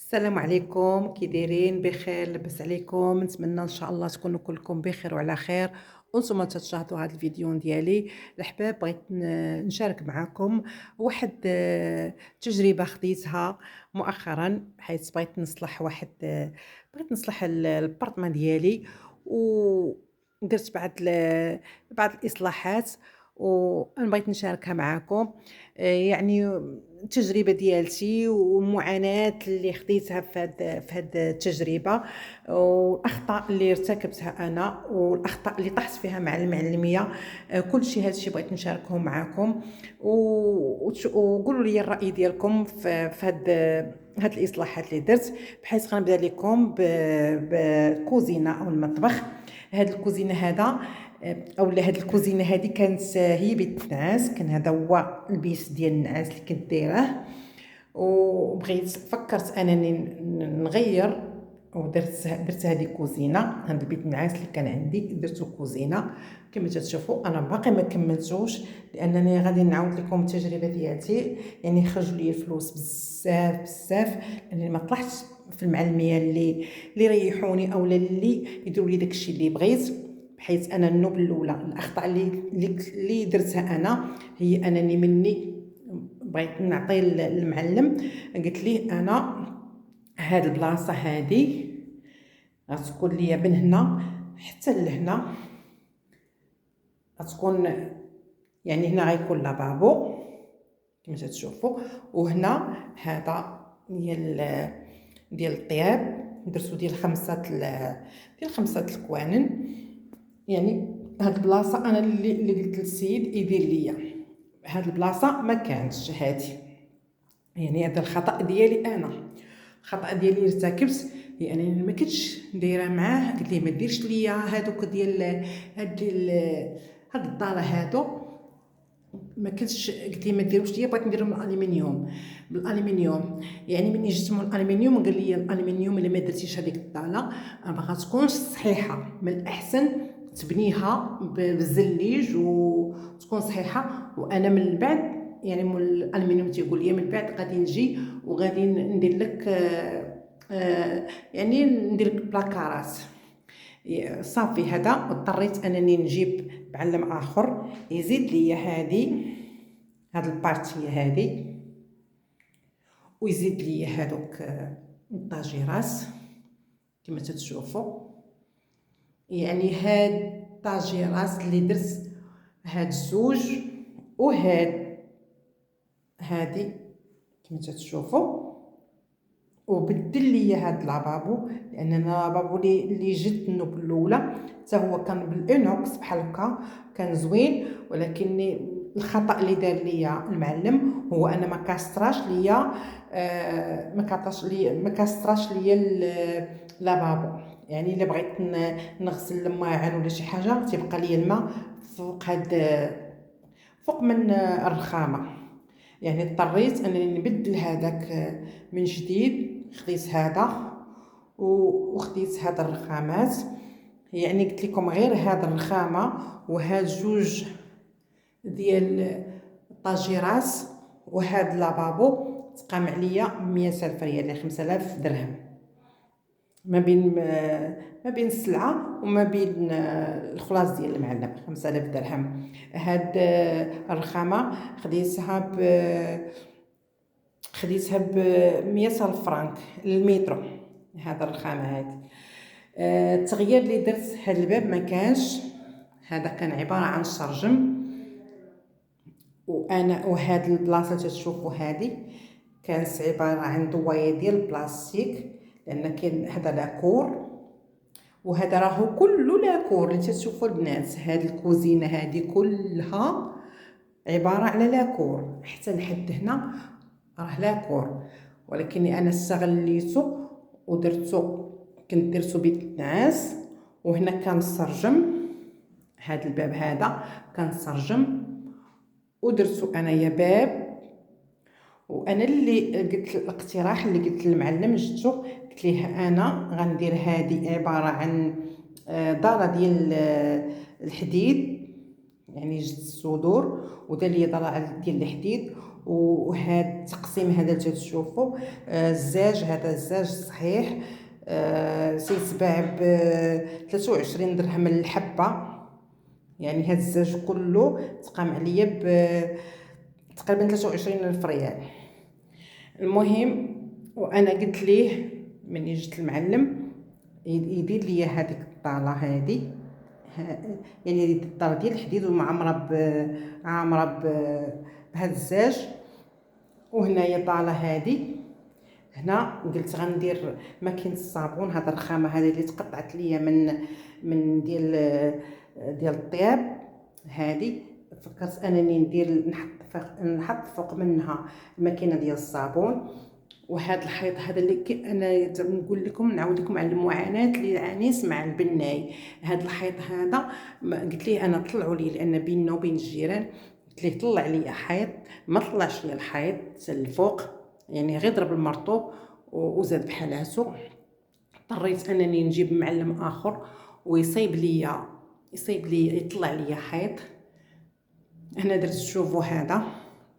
السلام عليكم، كي دايرين؟ بخير؟ لاباس عليكم؟ نتمنى ان شاء الله تكونوا كلكم بخير وعلى خير. وانتم تشاهدوا هذا الفيديو ديالي الحباب. بغيت نشارك معكم واحد تجربه خديتها مؤخرا، حيث بغيت نصلح بغيت نصلح البارطمان ديالي، ودرت بعض الاصلاحات، وانا بغيت نشاركها معكم. يعني التجربة ديالتي والمعاناة اللي خديتها في هاد التجربة، والأخطاء اللي ارتكبتها أنا، والأخطاء اللي طحت فيها مع المعلمية. كلشي هادشي بغيت نشاركه معكم، وقولوا لي الرأي ديالكم في هاد الإصلاحات اللي درت. بحيث غنبدا لكم بالكوزينة أو المطبخ. هاد الكوزينة هذا اولا هاد الكوزينه هادي كانت هي بيت النعاس، كان هذا هو البيت ديال النعاس اللي كنت دايراه. فكرت انني نغير، درت هذه كوزينه. هذا البيت النعاس اللي كان عندي درتو كوزينه. كما تشوفوا انا باقي ما كملتوش، لانني غادي نعاود لكم التجربه ديالتي. يعني خرجوا لي الفلوس بزاف بزاف، لاني ما طلعتش في المعلميه اللي ريحوني اولا اللي يديروا لي داكشي اللي بغيت. بحيث انا النوب الاولى الاخطاء اللي درتها انا هي انني مني بغيت نعطي المعلم. قلت ليه انا هاد البلاصه هادي غتكون ليا من هنا حتى لهنا، غتكون يعني هنا غيكون لابابو كما تشوفوا، وهنا هذا ديال الطياب درتو ديال خمسة الكوانن. يعني هاد البلاصه انا اللي قلت للسيد يدير ليا هاد البلاصه، ما كانتش هادي. يعني هذا الخطا ديالي انا، الخطا ديالي ارتكبت هي انني ما كنتش دايره معاه. قلت ليه ما ديرش ليا هادوك هاد الداله هادو، ما كنتش. قلت ليه ما ديروش ليا، بغيت نديرهم بالالومنيوم. يعني ملي جبت من الالومنيوم قال لي الالومنيوم الا ما درتيش هذيك الداله ما غتكونش صحيحه، من الاحسن تبنيها بالزليج وتكون صحيحه. وانا من بعد يعني الالومنيوم تيقول لي من بعد غادي نجي وغادي ندير لك يعني ندير لك بلاكارات. صافي هذا اضطريت انني نجيب معلم اخر يزيد لي هاد البارتيه هادي، ويزيد لي هادوك الطاجيرات كما تشوفوا. يعني هاد الطاجيرات اللي درت هاد الزوج هادي كما تشوفوا، وبدل لي هاد لابابو، لان انا لابابو اللي جبت النوب الاولى حتى هو كان بالانوكس بحال هكا، كان زوين. ولكن الخطا اللي دار ليا المعلم هو انا ما كاستراش ليا ما كاستراش ليا لابابو. يعني الا بغيت نغسل الماعن ولا شي حاجه تيبقى ليا الماء فوق من الرخامه. يعني اضطريت انني نبدل هذاك من جديد. خديت هذا وخديت هاد الرخامات. يعني قلت لكم غير هاد الرخامه وهاد جوج ديال الطاجيرات وهاد لابابو تقام عليا 100,000 ريال، يعني 5000 درهم، ما بين السلعه وما بين الخلاص ديال المعلم. 5000 درهم. هاد الرخامه خديتها ب 100,000 فرانك للمترو. هذا الرخامه هذه. التغيير اللي درت هاد الباب ما كانش، هذا كان عباره عن شرجم. وهاد البلاصه تشوفوا هذه كانت عباره عن ضوايه ديال البلاستيك، لان كاين هذا لاكور وهذا راهو كله لاكور اللي تشوفوا البنات. هاد الكوزينه هذه كلها عباره على لاكور، حتى لحد هنا راه لاكور. ولكني انا استغليته كنت درتو بيت النعاس. وهنا كان سرجم، هاد الباب هذا كان سرجم ودرتو انايا باب. وانا اللي قلت الاقتراح اللي قلت للمعلم جدتو، قلت ليه انا غندير هذه عباره عن داره ديال الحديد، يعني جد الصدور ودار لي داره ديال الحديد، وهذا التقسيم هذا اللي تشوفوا الزاج، هذا الزاج صحيح سيتباع ب 23 درهم الحبه. يعني هذا الزاج كله تقام عليا ب تقريبا 23 الف ريال. المهم وانا قلت ليه مني جيت المعلم يدير لي هذيك الطاله هذه، يعني هذه الطاله ديال الحديد عامره بهذا الزاج. وهنايا طاله هذه هنا قلت غندير ماكينه الصابون، هذا الرخامه هذه اللي تقطعت ليا من ديال الطياب هذه. فكرت انني نحط فوق منها الماكينه ديال الصابون. وهذا الحيط هذا اللي انا نقول لكم نعاود لكم على المعاناه اللي عانيت مع البناي. هذا الحيط هذا قلت ليه انا طلعوا لي، لان بيننا وبين الجيران قلت ليه طلع لي حيط، ما طلعش لي الحيط الفوق، يعني غير ضرب المرطوب وزاد بحالاتو. اضطريت انني نجيب معلم اخر ويصيب لي يطلع لي حيط. هنا درت شوفوا هذا،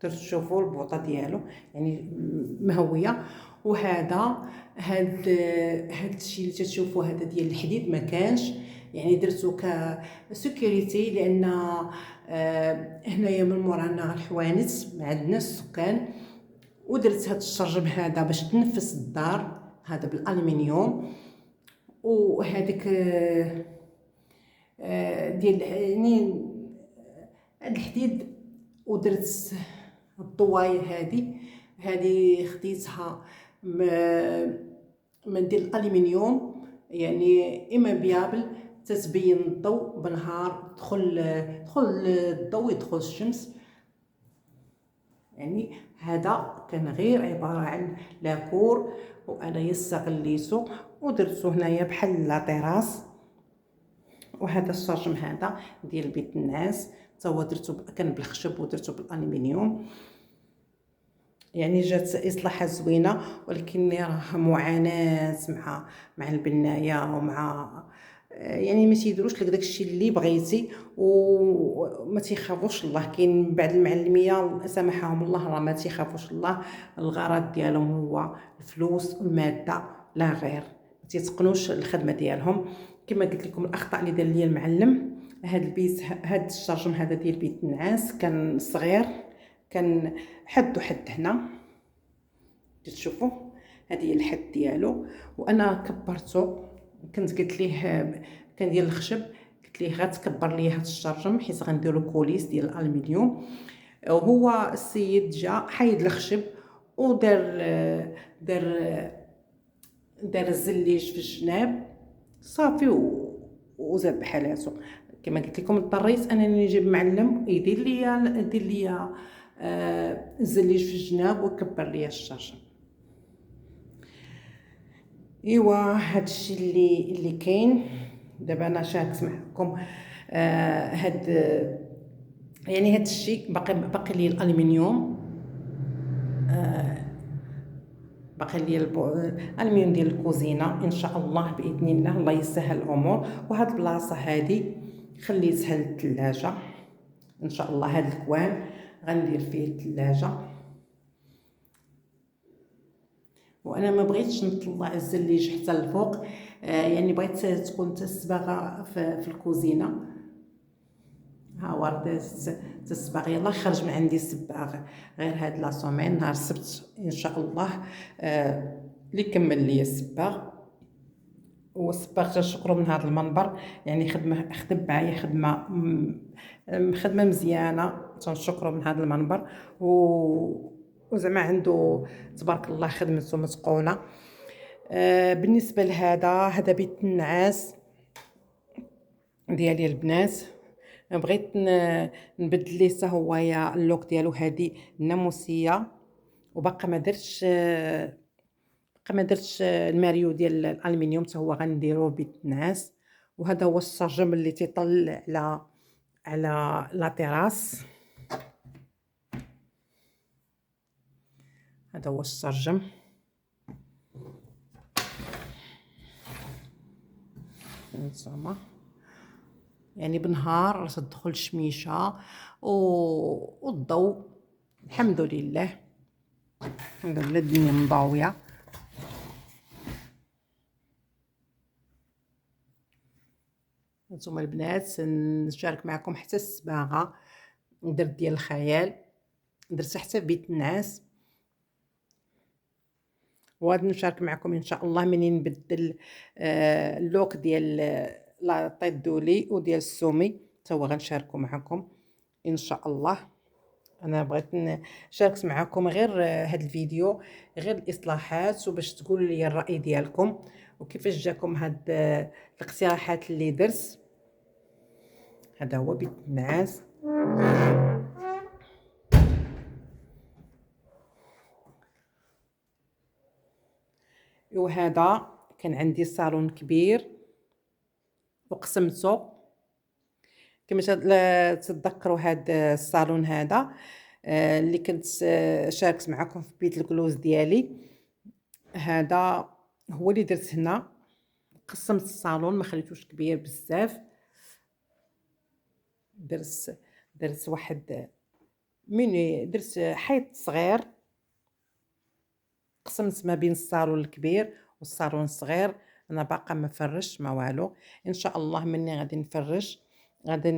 درت شوفوا البوطه ديالو يعني مهويه. وهذا هاد الشيء اللي تشوفوا هذا ديال الحديد ما كانش، يعني درتو كسكيورتي، لان هنايا من مورانا الحوانت ما عندناش السكان. ودرت هاد الشرجم هذا باش تنفس الدار، هذا بالالومنيوم. وهذيك ديال يعني هاد الحديد. ودرت الضوايه هذه خديتها من ديال الالومنيوم، يعني اما بيابل تتبين الضوء بالنهار، تدخل الضوء يدخل الشمس. يعني هذا كان غير عباره عن لاكور وانا استغليته ودرته هنايا بحال لا تيراس. وهذا الشرجم هذا ديال بيت الناس تا هو درته كان بالخشب ودرته بالالومنيوم. يعني جات اصلاحه زوينه، ولكن راه معاناه مع البنايه ومع يعني ما تيديروش لك داكشي اللي بغيتي وما تيخافوش الله. كاين بعض المعلميه سامحهم الله راه ما تيخافوش الله، الغرض ديالهم هو الفلوس والماده لا غير، ما تيتقنوش الخدمه ديالهم. كما قلت لكم الاخطاء اللي دار لي المعلم، هذا البيت هذا الشرجم هذا ديال بيت النعاس كان صغير، كان حد هنا تشوفوا هذه هي الحد ديالو. وانا كبرته، كنت قلت ليه كان ديال الخشب، قلت ليه غتكبر لي هذا الشرجم حيت غنديرو كوليس ديال الالومنيوم. وهو السيد جا حيد الخشب ودار دار الزليج في الجناب صافي وزاد بحالاتو. كما قلت لكم اضطريت انني نجيب معلم يدير لي الزليج في الجناب وكبر لي الشرجم. ايوا هادشي اللي كاين دابا. انا شاركت معكم هاد يعني هاد الشيء باقي لي الالومنيوم، باقي لي الالومنيوم ديال الكوزينه ان شاء الله باذن الله، الله يسهل الامور. وهاد البلاصه هادي خليتها للثلاجه ان شاء الله. هاد الكوان غندير فيه الثلاجه. وانا ما بغيتش نطلع الزليج حتى الفوق، يعني بغيت تكون الصباغه في الكوزينه. ها ورده الصباغ يلاه خرج من عندي الصباغ غير هاد لا سومين، نهار السبت ان شاء الله اللي كمل لي الصباغ. والصباغ تنشكرو من هذا المنبر، يعني خدم معايا خدمه مزيانه، تنشكرو من هذا المنبر. وزعما عنده تبارك الله خدمته متقونه. بالنسبه هذا بيت النعاس ديالي البنات، بغيت نبدل ليه حتى هويا اللوك ديالو هذه الناموسيه. وباقا ما درتش الماريو ديال الالومنيوم حتى هو غنديروه بيت النعاس. وهذا هو الشرجم اللي تيطل على لا تيراس. هذا هو الشرجم. نتوما يعني بالنهار تدخل الشميشه والضوء الحمد لله. الحمد لله الدنيا مضاوية. نتوما البنات نشارك معكم حتى الصباغة درت ديال الخيال، درت حتى في بيت النعاس، وغادي نشارك معكم ان شاء الله منين نبدل اللوك ديال لاطي دولي وديال السومي حتى هو غنشاركو معكم ان شاء الله. انا بغيت نشارك معكم غير هذا الفيديو، غير الاصلاحات، وباش تقولوا لي الراي ديالكم وكيفاش جاكم هاد الاقتراحات اللي درت. هذا هو بيت النعاس. وهذا كان عندي صالون كبير وقسمته كما تتذكروا. هذا الصالون هذا اللي كنت شاركت معكم في بيت الكلوز ديالي، هذا هو اللي درت هنا. قسمت الصالون ما خليتوش كبير بزاف، درت واحد ميني، درت حيط صغير، قسمت ما بين الصالون الكبير والصالون الصغير. انا باقا ما فرش ما والو، ان شاء الله مني غادي نفرش، غادي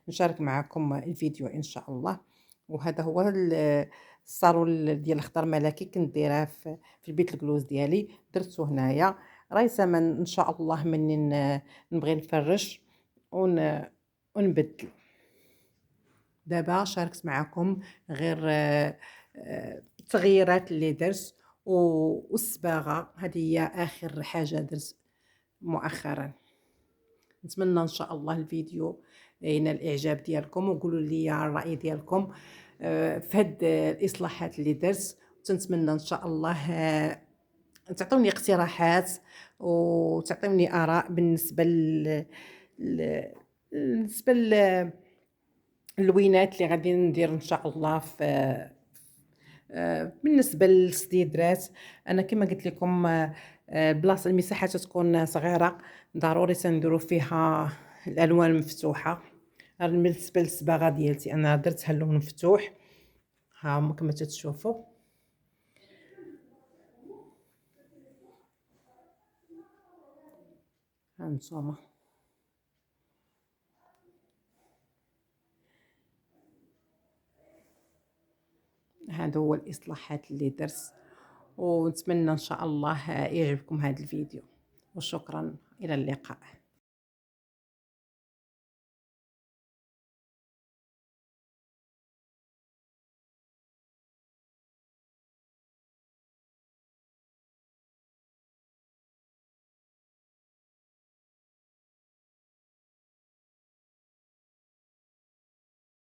نشارك معكم الفيديو ان شاء الله. وهذا هو الصالون ديال الخضر ملكي كنت دايره في البيت الكلوز ديالي، درته هنايا. راهي سمن ان شاء الله مني نبغي نفرش ونبدل. دابا شاركت معكم غير التغييرات اللي درت والصباغه، هذه هي اخر حاجه درت مؤخرا. نتمنى ان شاء الله الفيديو ينال الاعجاب ديالكم، وقولوا لي الراي ديالكم في هاد الاصلاحات اللي درت. تنتمنى ان شاء الله تعطوني اقتراحات وتعطوني اراء بالنسبه بالنسبه اللوينات اللي غادي ندير ان شاء الله في بالنسبه للسديدرات. انا كما قلت لكم بلاصه المساحه تكون صغيره، ضروري تنديروا فيها الالوان مفتوحه. بالنسبه للصباغه ديالتي انا درتها اللون مفتوح، ها كما تتشوفوا. هانتوما هذا هو الاصلاحات اللي درت، ونتمنى ان شاء الله يعجبكم هذا الفيديو، وشكرا، الى اللقاء.